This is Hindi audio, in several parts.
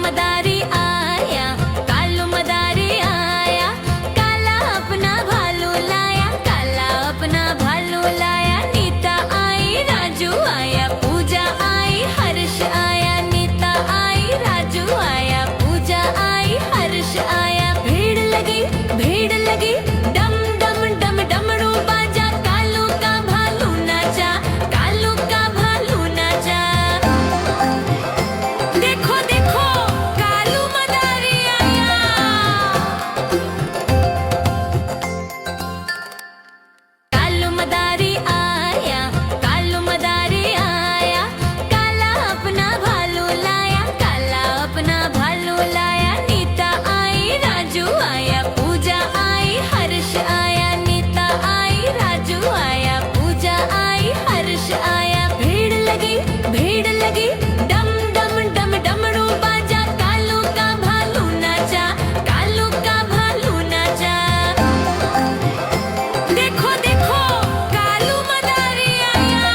मदारी आया, कालू मदारी आया, काला अपना भालू लाया, काला अपना भालू लाया। नीता आई, राजू आया, पूजा आई, हर्ष आया। नीता आई, राजू आया, पूजा आई, हर्ष आया। भीड़ लगी, डम डम डम डमरू बाजा, कालू का भालू नाचा, कालू का भालू नाचा। देखो देखो कालू मदारी आया। कालू मदारी आया, कालू मदारी आया, काला अपना भालू लाया, काला अपना भालू लाया। नीता आई, राजू आया, पूजा आई, हर्ष आया। नीता आई, राजू आया, पूजा आई, हर्ष आया। भीड़ लगी, डम डम डम डमरू बाजा, कालू का भालू नाचा, कालू का भालू नाचा। देखो देखो कालू मदारी आया।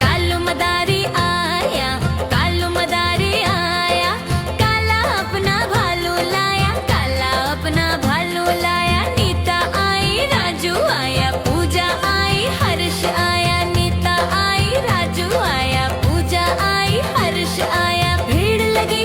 कालू मदारी आया, कालू मदारी आया, काला अपना भालू लाया, काला अपना भालू लाया। नीता आई, राजू आया, पूजा आई, हर्ष आया। नीता आई, राजू आया, पूजा आई, हर्ष आया। भीड़ लगी,